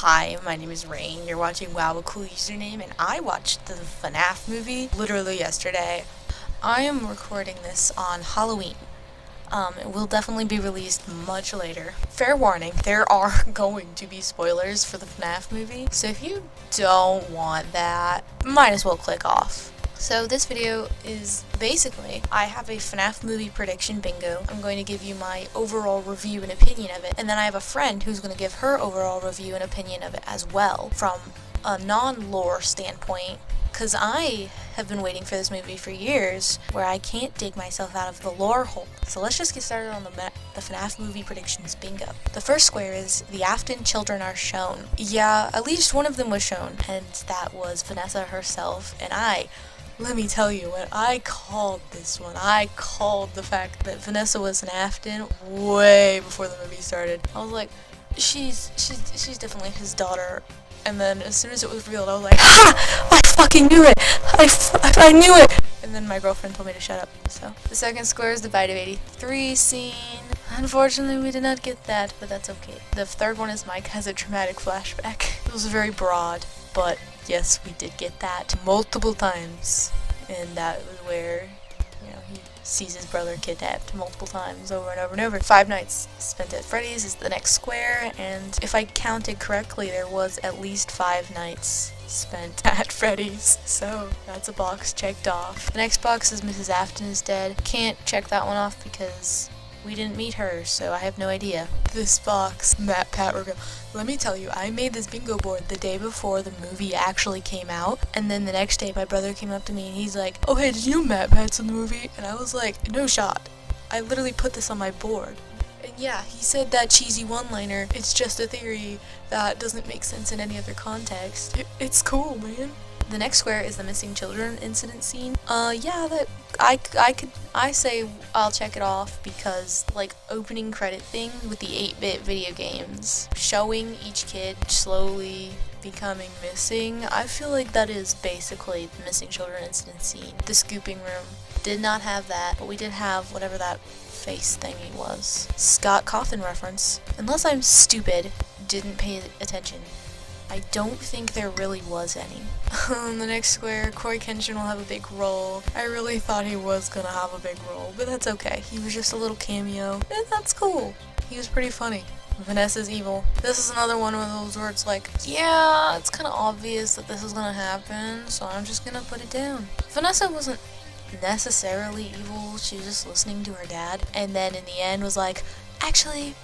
Hi, my name is Rain. You're watching wowacoolusername, and I watched the FNAF movie literally yesterday. I am recording this on Halloween. It will definitely be released much later. Fair warning, there are going to be spoilers for the FNAF movie, so if you don't want that, might as well click off. So this video is basically, I have a FNAF movie prediction bingo. I'm going to give you my overall review and opinion of it, and then I have a friend who's going to give her overall review and opinion of it as well, from a non-lore standpoint, because I have been waiting for this movie for years, where I can't dig myself out of the lore hole. So let's just get started on the FNAF movie predictions bingo. The first square is the Afton children are shown. Yeah, at least one of them was shown, and that was Vanessa herself, and let me tell you, when I called this one, I called the fact that Vanessa was an Afton way before the movie started. I was like, she's definitely his daughter. And then as soon as it was revealed, I was like, ha! I fucking knew it! I knew it! And then my girlfriend told me to shut up. So the second square is the Bite of 83 scene. Unfortunately, we did not get that, but that's okay. The third one is Mike has a dramatic flashback. It was very broad, but yes, we did get that multiple times, and that was where, he sees his brother kidnapped multiple times over and over and over. 5 nights spent at Freddy's is the next square, and if I counted correctly, there was at least 5 nights spent at Freddy's, so that's a box checked off. The next box is Mrs. Afton is dead. Can't check that one off because we didn't meet her, so I have no idea. This box, Matt Pat reveal. Let me tell you, I made this bingo board the day before the movie actually came out, and then the next day my brother came up to me and he's like, oh hey, did you Matt Pat's in the movie? And I was like, no shot. I literally put this on my board. And yeah, he said that cheesy one-liner, it's just a theory that doesn't make sense in any other context. It's cool, man. The next square is the missing children incident scene. Yeah, that I say I'll check it off because, like, opening credit thing with the 8-bit video games, showing each kid slowly becoming missing, I feel like that is basically the missing children incident scene. The scooping room did not have that, but we did have whatever that face thingy was. Scott Cawthon reference. Unless I'm stupid, didn't pay attention. I don't think there really was any. The next square, Corey Kenshin will have a big role. I really thought he was gonna have a big role, but that's okay. He was just a little cameo, and that's cool. He was pretty funny. Vanessa's evil. This is another one of those where it's like, yeah, it's kind of obvious that this is gonna happen, so I'm just gonna put it down. Vanessa wasn't necessarily evil, she was just listening to her dad, and then in the end was like, actually,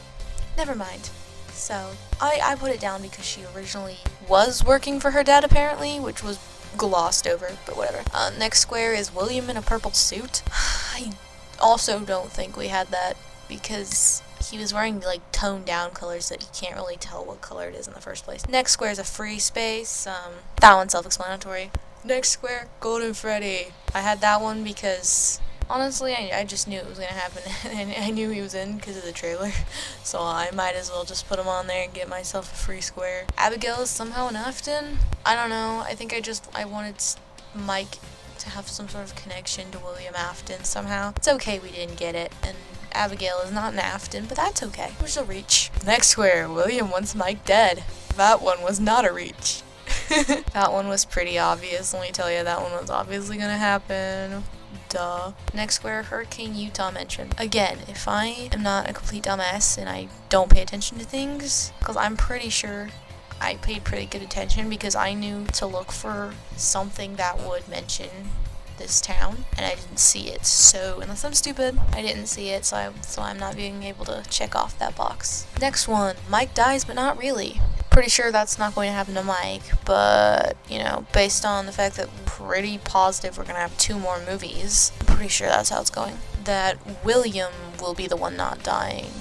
never mind. So, I put it down because she originally was working for her dad, apparently, which was glossed over, but whatever. Next square is William in a purple suit. I also don't think we had that because he was wearing, like, toned down colors that you can't really tell what color it is in the first place. Next square is a free space. That one's self-explanatory. Next square, Golden Freddy. I had that one because honestly, I just knew it was going to happen, and I knew he was in because of the trailer, so I might as well just put him on there and get myself a free square. Abigail is somehow an Afton? I don't know, I think I wanted Mike to have some sort of connection to William Afton somehow. It's okay we didn't get it, and Abigail is not an Afton, but that's okay. It was a reach. Next square, William wants Mike dead. That one was not a reach. That one was pretty obvious, let me tell you, that one was obviously going to happen. Duh. Next square, Hurricane Utah mentioned. Again, if I am not a complete dumbass and I don't pay attention to things, because I'm pretty sure I paid pretty good attention because I knew to look for something that would mention this town, and I didn't see it. So, unless I'm stupid, I didn't see it, so I'm not being able to check off that box. Next one, Mike dies, but not really. Pretty sure that's not going to happen to Mike, but, based on the fact that we're pretty positive we're going to have 2 more movies, I'm pretty sure that's how it's going, that William will be the one not dying.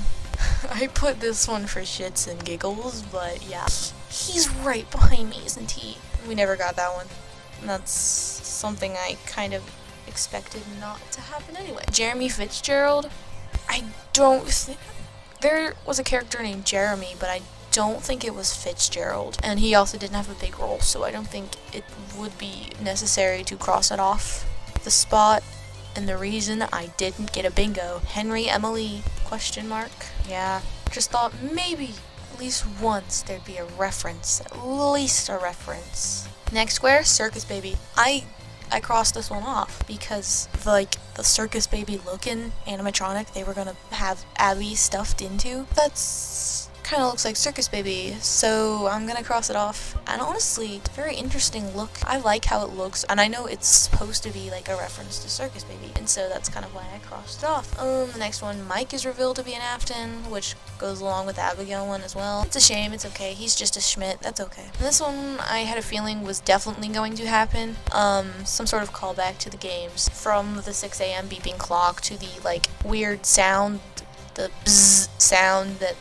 I put this one for shits and giggles, but yeah. He's right behind me, isn't he? We never got that one. That's something I kind of expected not to happen anyway. Jeremy Fitzgerald, I don't think... There was a character named Jeremy, but I don't think it was Fitzgerald, and he also didn't have a big role, so I don't think it would be necessary to cross it off the spot. And the reason I didn't get a bingo, Henry Emily, question mark. Yeah, just thought maybe at least once there'd be a reference, at least a reference. Next square, Circus Baby. I crossed this one off because the Circus Baby looking animatronic they were gonna have Abby stuffed into, that's kind of looks like Circus Baby, so I'm gonna cross it off. And honestly, it's a very interesting look. I like how it looks, and I know it's supposed to be like a reference to Circus Baby, and so that's kind of why I crossed it off. The next one, Mike is revealed to be an Afton, which goes along with the Abigail one as well. It's a shame, it's okay. He's just a Schmidt, that's okay. And this one, I had a feeling was definitely going to happen. Some sort of callback to the games, from the 6 a.m. beeping clock to the like weird sound, the bzzz sound that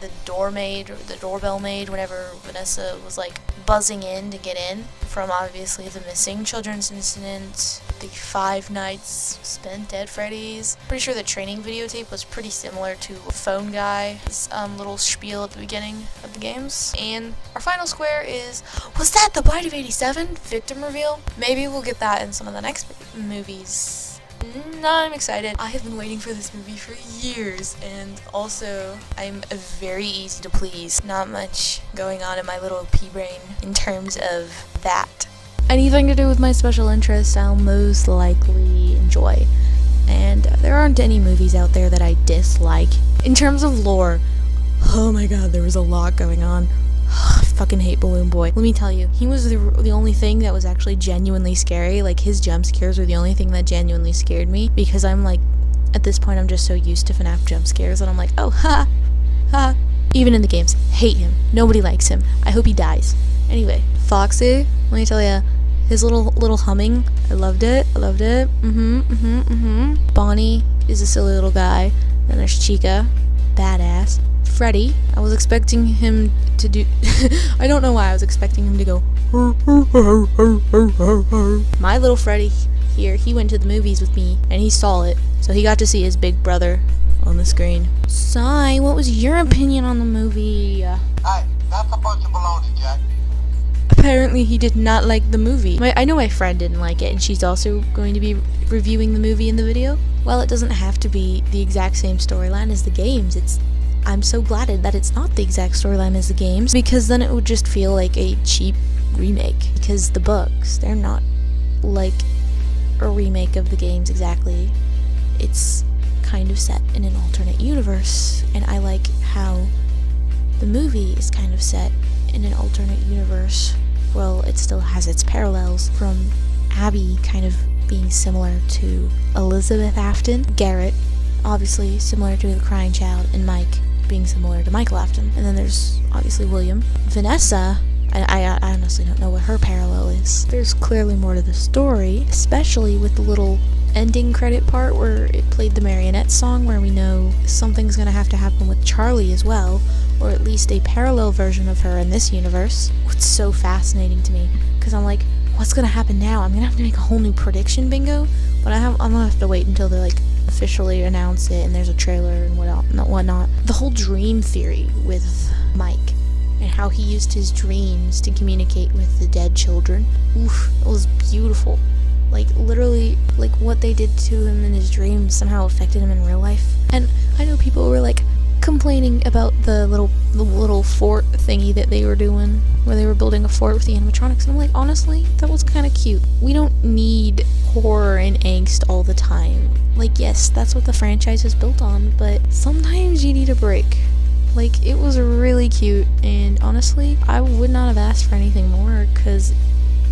the doorbell made whenever Vanessa was like buzzing in to get in, from obviously the missing children's incident, the 5 nights spent at Freddy's. Pretty sure the training videotape was pretty similar to Phone Guy's little spiel at the beginning of the games. And our final square is, was that the Bite of 87 victim reveal? Maybe we'll get that in some of the next movies. I'm excited. I have been waiting for this movie for years, and also I'm very easy to please. Not much going on in my little pea brain in terms of that. Anything to do with my special interest, I'll most likely enjoy. And there aren't any movies out there that I dislike. In terms of lore, oh my god, there was a lot going on. I fucking hate Balloon Boy. Let me tell you, he was the only thing that was actually genuinely scary. Like, his jump scares were the only thing that genuinely scared me, because I'm like, at this point I'm just so used to FNAF jump scares that I'm like, oh, ha, ha. Even in the games, hate him. Nobody likes him. I hope he dies. Anyway, Foxy, let me tell you, his little humming, I loved it. Bonnie is a silly little guy. Then there's Chica, badass. Freddy, I was expecting him to do I don't know why I was expecting him to go my little Freddy here, he went to the movies with me and he saw it, so he got to see his big brother on the screen. Sai, what was your opinion on the movie? Hey, that's a bunch of baloney, Jack. Apparently he did not like the movie. I know my friend didn't like it, and she's also going to be reviewing the movie in the video. Well, it doesn't have to be the exact same storyline as the games. I'm so glad that it's not the exact storyline as the games, because then it would just feel like a cheap remake. Because the books, they're not like a remake of the games exactly. It's kind of set in an alternate universe, and I like how the movie is kind of set in an alternate universe. Well, it still has its parallels, from Abby kind of being similar to Elizabeth Afton, Garrett obviously similar to the Crying Child, and Mike being similar to Michael Afton. And then there's obviously William. Vanessa, I honestly don't know what her parallel is. There's clearly more to the story, especially with the little ending credit part where it played the Marionette song, where we know something's gonna have to happen with Charlie as well, or at least a parallel version of her in this universe. It's so fascinating to me, because I'm like, what's gonna happen now? I'm gonna have to make a whole new prediction bingo, but I'm gonna have to wait until they like officially announce it and there's a trailer and whatnot. The whole dream theory with Mike and how he used his dreams to communicate with the dead children. Oof, it was beautiful. Like, literally, like, what they did to him in his dreams somehow affected him in real life. And I know people were like complaining about the little fort thingy that they were doing, where they were building a fort with the animatronics, and I'm like, honestly, that was kind of cute. We don't need horror and angst all the time. Like, yes, that's what the franchise is built on, but sometimes you need a break. Like, it was really cute, and honestly, I would not have asked for anything more, because,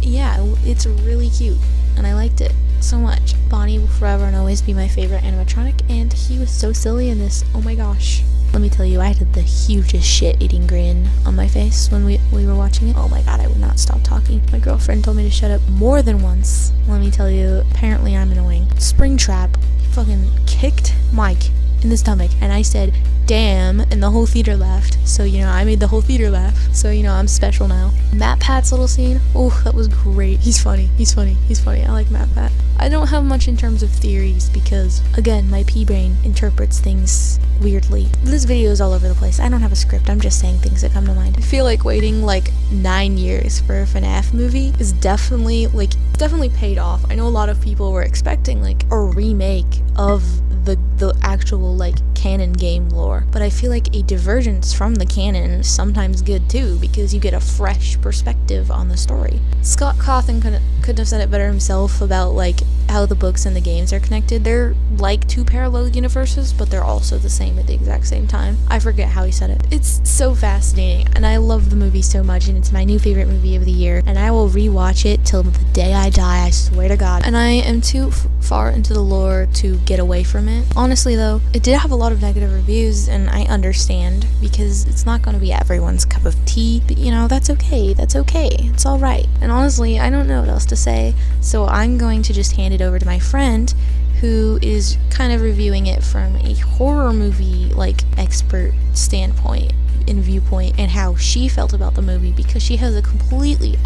yeah, it's really cute, and I liked it so much. Bonnie will forever and always be my favorite animatronic, and he was so silly in this, oh my gosh. Let me tell you, I had the hugest shit-eating grin on my face when we were watching it. Oh my god, I would not stop talking. My girlfriend told me to shut up more than once. Let me tell you, apparently I'm annoying. Springtrap, he fucking kicked Mike in the stomach, and I said, damn, and the whole theater laughed. So, you know, I made the whole theater laugh. So, you know, I'm special now. Matt Pat's little scene, oh, that was great. He's funny. I like Matt Pat. I don't have much in terms of theories because, again, my pea brain interprets things weirdly. This video is all over the place. I don't have a script. I'm just saying things that come to mind. I feel like waiting like 9 years for a FNAF movie is definitely paid off. I know a lot of people were expecting like a remake of the actual like canon game lore, but I feel like a divergence from the canon is sometimes good too, because you get a fresh perspective on the story. Scott Cawthon couldn't have said it better himself about like how the books and the games are connected. They're like two parallel universes, but they're also the same at the exact same time. I forget how he said it. It's so fascinating, and I love the movie so much, and it's my new favorite movie of the year, and I will rewatch it till the day I die, I swear to God. And I am too far into the lore to get away from it. Honestly though, it did have a lot of negative reviews, and I understand, because it's not going to be everyone's cup of tea, but you know, that's okay, it's alright. And honestly, I don't know what else to say, so I'm going to just hand it over to my friend, who is kind of reviewing it from a horror movie like expert standpoint and viewpoint, and how she felt about the movie, because she has a completely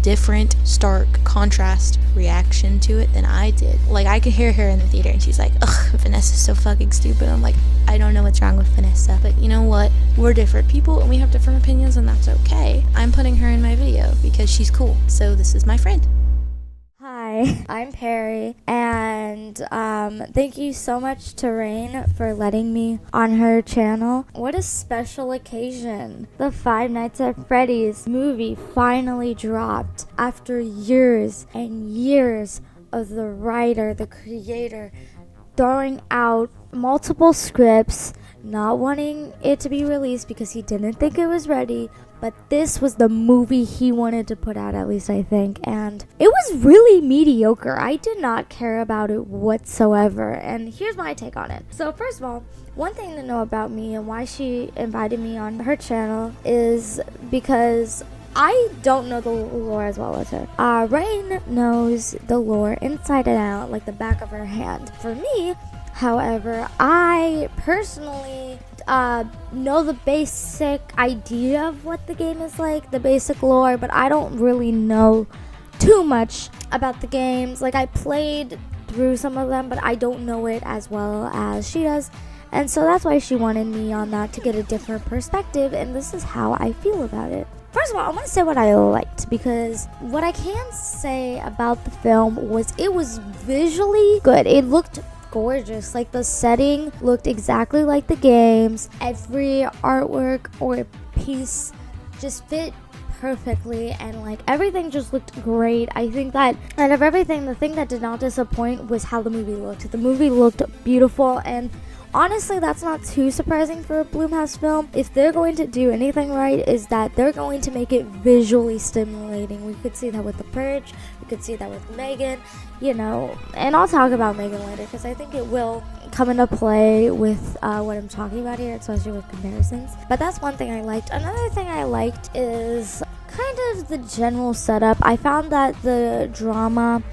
different, stark contrast reaction to it than I did. Like, I could hear her in the theater and she's like, ugh, Vanessa's so fucking stupid. I'm like, I don't know what's wrong with Vanessa, but you know what, we're different people and we have different opinions, and that's okay. I'm putting her in my video because she's cool, so this is my friend. Hi, I'm Parry, and thank you so much to Rain for letting me on her channel. What a special occasion. The Five Nights at Freddy's movie finally dropped after years and years of the writer, the creator, throwing out multiple scripts, not wanting it to be released because he didn't think it was ready. But this was the movie he wanted to put out, at least I think. And it was really mediocre. I did not care about it whatsoever. And here's my take on it. So first of all, one thing to know about me and why she invited me on her channel is because I don't know the lore as well as her. Rain knows the lore inside and out, like the back of her hand. For me, however, I personally know the basic idea of what the game is like, the basic lore, but I don't really know too much about the games. Like, I played through some of them, but I don't know it as well as she does, and so that's why she wanted me on that, to get a different perspective, and this is how I feel about it. First of all, I want to say what I liked, because what I can say about the film was it was visually good. It looked gorgeous. Like, the setting looked exactly like the games. Every artwork or piece just fit perfectly, and like everything just looked great. I think that out of everything, the thing that did not disappoint was how the movie looked. The movie looked beautiful, and honestly, that's not too surprising for a Blumhouse film. If they're going to do anything right, is that they're going to make it visually stimulating. We could see that with The Purge, we could see that with Megan, you know, and I'll talk about Megan later because I think it will come into play with what I'm talking about here, especially with comparisons. But that's one thing I liked. Another thing I liked is kind of the general setup. I found that the drama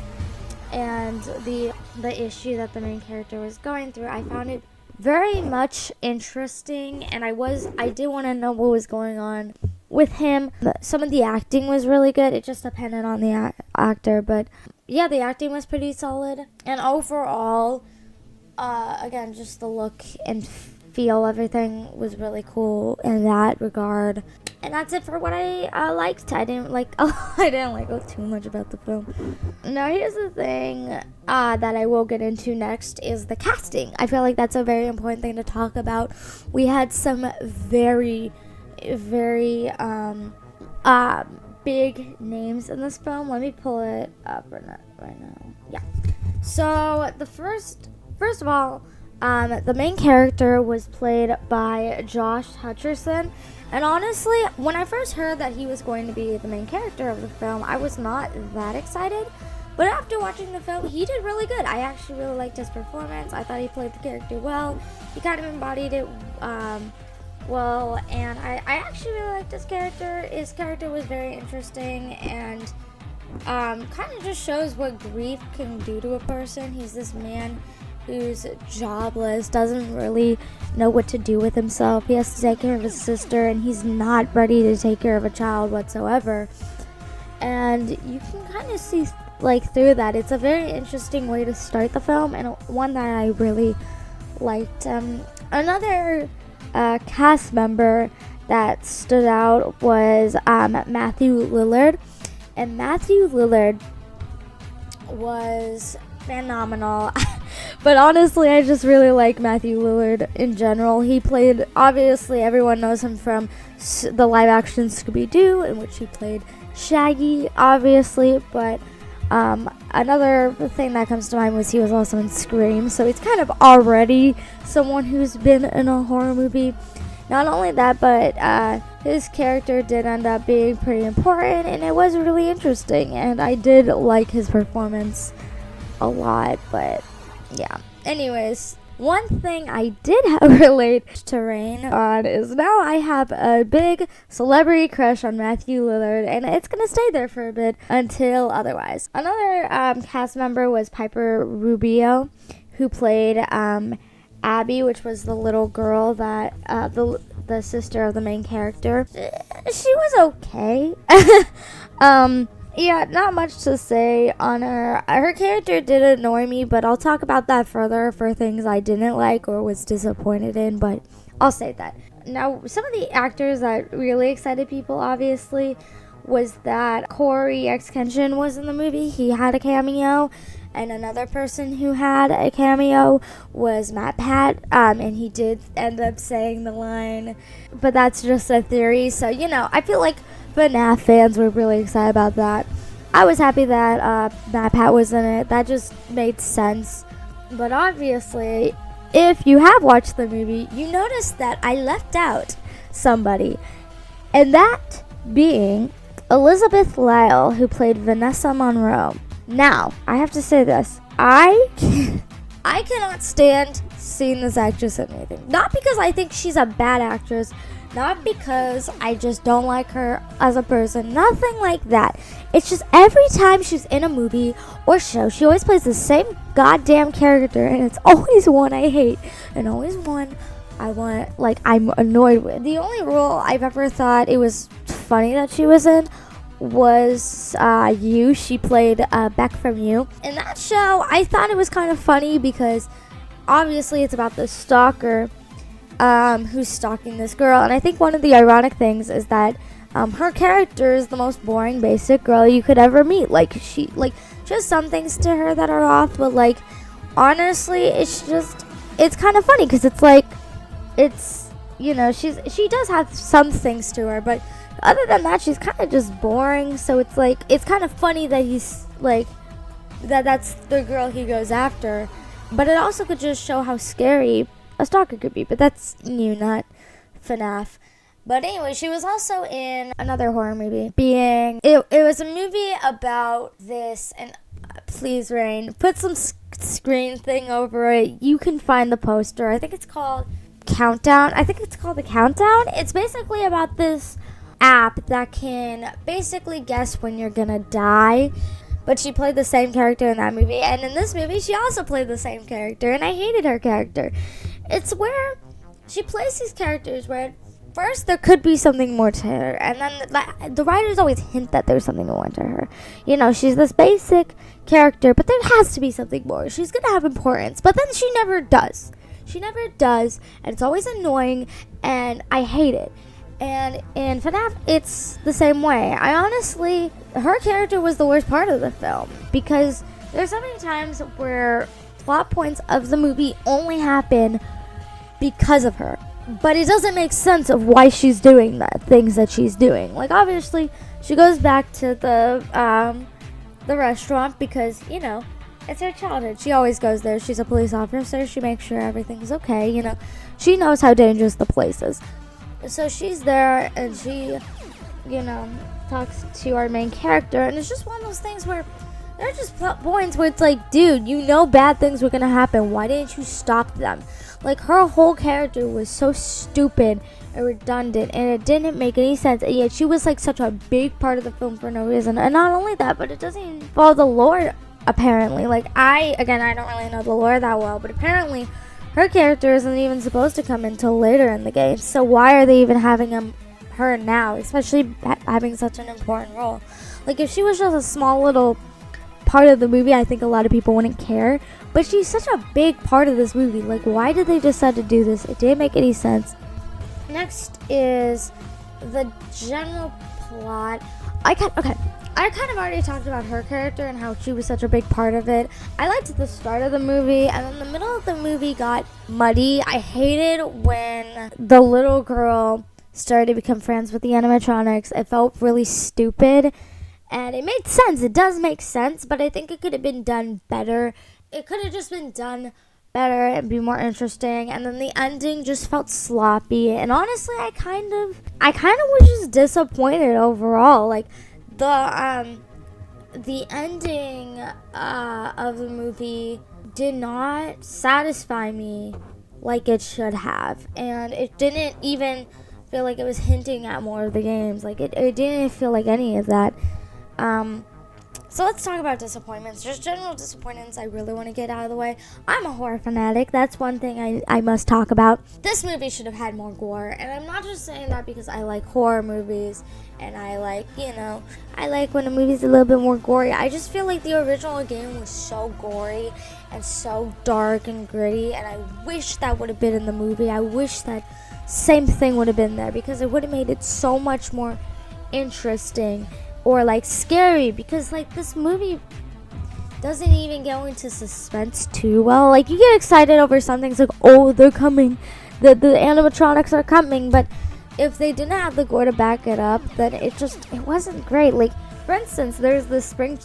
and the issue that the main character was going through, I found it very much interesting, and I did want to know what was going on with him. Some of the acting was really good. It just depended on the actor, but yeah, the acting was pretty solid. And overall, again, just the look and feel, everything was really cool in that regard. And that's it for what I liked. I didn't like too much about the film. Now here's the thing that I will get into next is the casting. I feel like that's a very important thing to talk about. We had some very, very big names in this film. Let me pull it up right now. Yeah. So the first of all, the main character was played by Josh Hutcherson. And honestly, when I first heard that he was going to be the main character of the film, I was not that excited. But after watching the film, he did really good. I actually really liked his performance. I thought he played the character well. He kind of embodied it well. And I actually really liked his character. His character was very interesting and kind of just shows what grief can do to a person. He's this man who's jobless, doesn't really know what to do with himself. He has to take care of his sister, and he's not ready to take care of a child whatsoever. And you can kind of see like through that. It's a very interesting way to start the film, and one that I really liked. Another cast member that stood out was Matthew Lillard, and Matthew Lillard was phenomenal. But honestly, I just really like Matthew Lillard in general. He played, obviously, everyone knows him from the live action Scooby-Doo, in which he played Shaggy, obviously. But another thing that comes to mind was he was also in Scream. So he's kind of already someone who's been in a horror movie. Not only that, but his character did end up being pretty important, and it was really interesting. And I did like his performance a lot, but yeah. Anyways, one thing I did relate to Rain on is now I have a big celebrity crush on Matthew Lillard, and it's gonna stay there for a bit until otherwise. Another cast member was Piper Rubio, who played Abby, which was the little girl that the sister of the main character. She was okay. Yeah, not much to say on her. Her character did annoy me, but I'll talk about that further for things I didn't like or was disappointed in, but I'll say that. Now, some of the actors that really excited people, obviously, was that Corey X Kenshin was in the movie. He had a cameo. And another person who had a cameo was Matt Pat, and he did end up saying the line, but that's just a theory. So, I feel like FNAF fans were really excited about that. I was happy that Matt Pat was in it. That just made sense. But obviously, if you have watched the movie, you notice that I left out somebody, and that being Elizabeth Lyle, who played Vanessa Monroe. Now, I have to say this. I cannot stand seeing this actress in anything. Not because I think she's a bad actress. Not because I just don't like her as a person. Nothing like that. It's just every time she's in a movie or show, she always plays the same goddamn character. And it's always one I hate. And always one I'm annoyed with. The only role I've ever thought it was funny that she was in was You. She played Beck from You. In that show, I thought it was kind of funny because obviously it's about the stalker who's stalking this girl. And I think one of the ironic things is that her character is the most boring, basic girl you could ever meet. She just some things to her that are off, but honestly, it's kind of funny because she does have some things to her, but other than that, she's kind of just boring. So it's kind of funny that he's that's the girl he goes after. But it also could just show how scary a stalker could be. But that's not FNAF. But anyway, she was also in another horror movie. It was a movie about this, and please, Rain, put some screen thing over it. You can find the poster. I think it's called Countdown. The Countdown. It's basically about this app that can basically guess when you're gonna die. But she played the same character in that movie, and in this movie she also played the same character, and I hated her character. It's where she plays these characters where first there could be something more to her, and then the writers always hint that there's something more to her. She's this basic character, but there has to be something more. She's gonna have importance, but then she never does, and it's always annoying, and I hate it. And in FNAF, it's the same way. Her character was the worst part of the film because there's so many times where plot points of the movie only happen because of her. But it doesn't make sense of why she's doing the things that she's doing. Obviously, she goes back to the restaurant because, it's her childhood. She always goes there. She's a police officer. She makes sure everything's okay. She knows how dangerous the place is. So she's there, and she, talks to our main character, and it's just one of those things where there are just points where it's dude, bad things were gonna happen. Why didn't you stop them? Her whole character was so stupid and redundant, and it didn't make any sense, and yet she was such a big part of the film for no reason. And not only that, but it doesn't even follow the lore, apparently. I don't really know the lore that well, but apparently her character isn't even supposed to come until later in the game. So why are they even having her now, especially having such an important role? If she was just a small little part of the movie, I think a lot of people wouldn't care. But she's such a big part of this movie. Why did they decide to do this? It didn't make any sense. Next is the general plot. I kind of already talked about her character and how she was such a big part of it. I liked the start of the movie, and then the middle of the movie got muddy. I hated when the little girl started to become friends with the animatronics. It felt really stupid, and it made sense. It does make sense, but I think it could have been done better. It could have just been done better and be more interesting, and then the ending just felt sloppy, and honestly I kind of was just disappointed overall. Like the ending of the movie did not satisfy me like it should have, and it didn't even feel like it was hinting at more of the games. Like it didn't feel like any of that. So let's talk about disappointments. Just general disappointments I really want to get out of the way. I'm a horror fanatic. That's one thing I must talk about. This movie should have had more gore. And I'm not just saying that because I like horror movies and I like when a movie's a little bit more gory. I just feel like the original game was so gory and so dark and gritty, and I wish that would have been in the movie. I wish that same thing would have been there because it would have made it so much more interesting or like scary, because like this movie doesn't even go into suspense too well. Like you get excited over something, it's like, oh, they're coming, the animatronics are coming, but if they didn't have the gore to back it up, then it wasn't great. Like for instance, there's the spring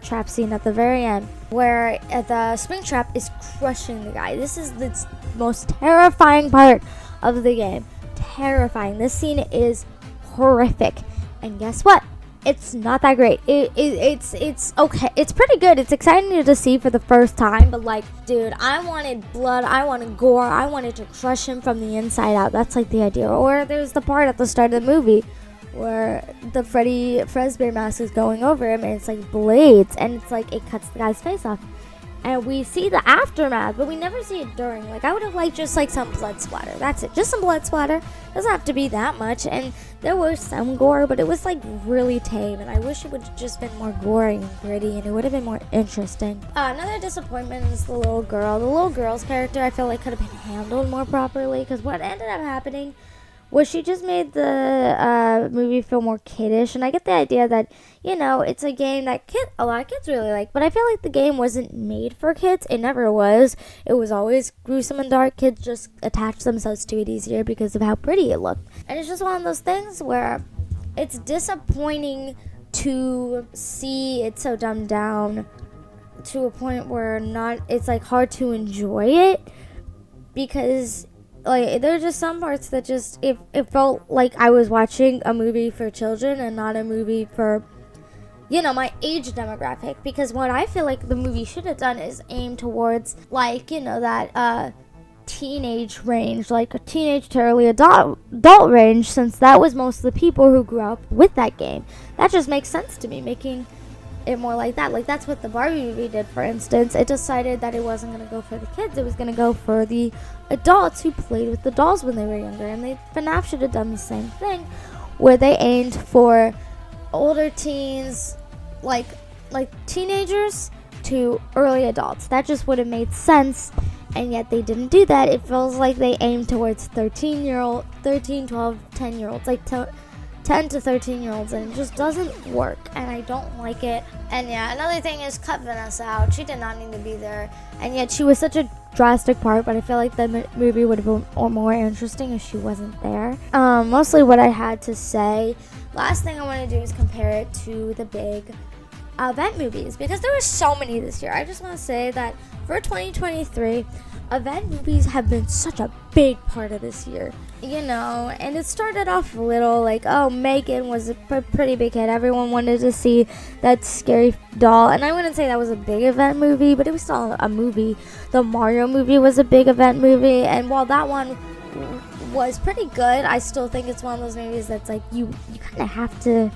trap scene at the very end where the spring trap is crushing the guy. This is the most terrifying part of the game. Terrifying. This scene is horrific, and guess what? It's not that great. It's okay. It's pretty good. It's exciting to see for the first time, but like, dude, I wanted blood. I wanted gore. I wanted to crush him from the inside out. That's like the idea. Or there's the part at the start of the movie where the Freddy Fazbear mask is going over him, and it's like blades, and it's like it cuts the guy's face off. And we see the aftermath, but we never see it during. Like, I would have liked just like some blood splatter. That's it. Just some blood splatter. Doesn't have to be that much. And there was some gore, but it was like really tame. And I wish it would have just been more gory and gritty, and it would have been more interesting. Another disappointment is the little girl. The little girl's character, I feel like, could have been handled more properly, because what ended up happening was she just made the movie feel more kiddish. And I get the idea that, it's a game that a lot of kids really like, but I feel like the game wasn't made for kids. It never was. It was always gruesome and dark. Kids just attached themselves to it easier because of how pretty it looked. And it's just one of those things where it's disappointing to see it so dumbed down to a point where it's like hard to enjoy it, because like there are just some parts that just it felt like I was watching a movie for children and not a movie for my age demographic. Because what I feel like the movie should have done is aim towards like that teenage range, like a teenage to early adult range, since that was most of the people who grew up with that game. That just makes sense to me, making it more like that. Like that's what the Barbie movie did, for instance. It decided that it wasn't going to go for the kids, it was going to go for the adults who played with the dolls when they were younger. And FNAF should have done the same thing, where they aimed for older teens, like teenagers to early adults. That just would have made sense, and yet they didn't do that. It feels like they aimed towards 13, 12, 10-year-olds, like 10 to 13-year-olds, and it just doesn't work, and I don't like it. And yeah, another thing is cut Vanessa out. She did not need to be there, and yet she was such a drastic part, but I feel like the movie would have been more interesting if she wasn't there. Mostly what I had to say. Last thing I want to do is compare it to the big event movies, because there were so many this year. I just want to say that for 2023, event movies have been such a big part of this year, and it started off little, like, Megan was a pretty big hit. Everyone wanted to see that scary doll, and I wouldn't say that was a big event movie, but it was still a movie. The Mario movie was a big event movie, and while that one was pretty good, I still think it's one of those movies that's like, you kind of have to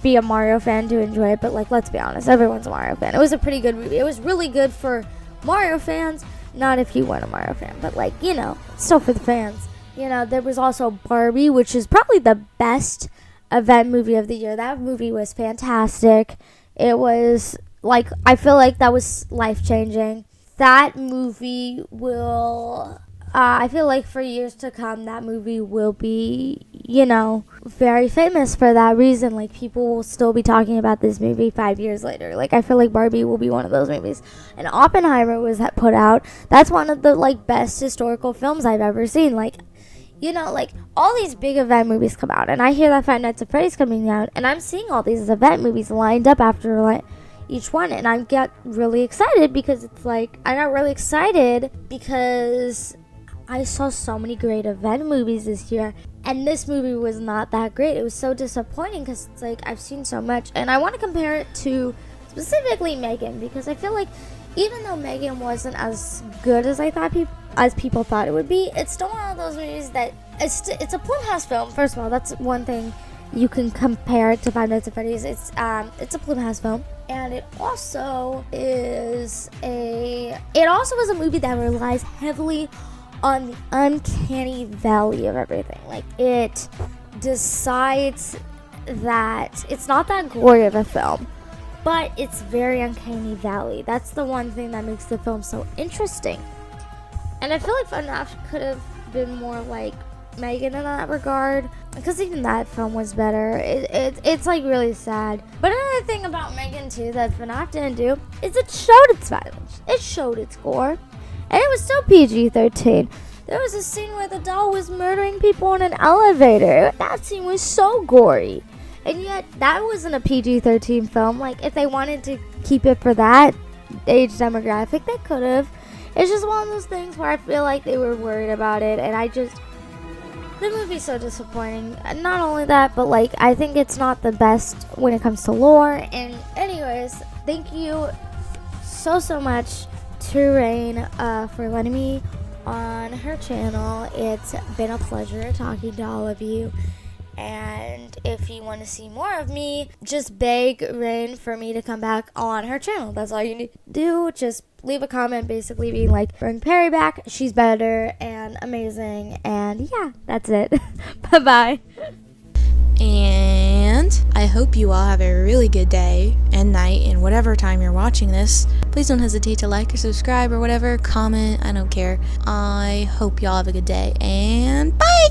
be a Mario fan to enjoy it. But like, let's be honest, everyone's a Mario fan. It was a pretty good movie. It was really good for Mario fans, not if you weren't a Mario fan, but like, still for the fans. There was also Barbie, which is probably the best event movie of the year. That movie was fantastic. It was like, I feel like that was life-changing. That movie will I feel like for years to come, that movie will be, very famous for that reason. Like, people will still be talking about this movie 5 years later. Like, I feel like Barbie will be one of those movies. And Oppenheimer was put out. That's one of the, best historical films I've ever seen. Like, all these big event movies come out. And I hear that Five Nights at Freddy's coming out. And I'm seeing all these event movies lined up after, each one. And I get really excited because I got really excited because I saw so many great event movies this year, and this movie was not that great. It was so disappointing because I've seen so much, and I want to compare it to specifically Megan, because I feel like even though Megan wasn't as good as people thought it would be, it's still one of those movies that it's a Blumhouse film. First of all, that's one thing you can compare it to Five Nights at Freddy's. It's a Blumhouse film, and it also is a movie that relies heavily on the uncanny valley of everything. It decides that it's not that gory of a film, but it's very uncanny valley. That's the one thing that makes the film so interesting. And I feel like fnaf could have been more like Megan in that regard, because even that film was better. It's really sad. But another thing about Megan too that fnaf didn't do is it showed its violence. It showed its gore. And it was still PG-13. There was a scene where the doll was murdering people in an elevator. That scene was so gory. And yet, that wasn't a PG-13 film. If they wanted to keep it for that age demographic, they could have. It's just one of those things where I feel like they were worried about it. And the movie's so disappointing. And not only that, but I think it's not the best when it comes to lore. And anyways, thank you so much to Rain for letting me on her channel. It's been a pleasure talking to all of you, and if you want to see more of me, just beg Rain for me to come back on her channel. That's all you need to do. Just leave a comment basically being bring Parry back, she's better and amazing, and yeah, that's it. Bye bye. And I hope you all have a really good day and night and whatever time you're watching this. Please don't hesitate to like or subscribe or whatever, comment, I don't care. I hope y'all have a good day, and bye!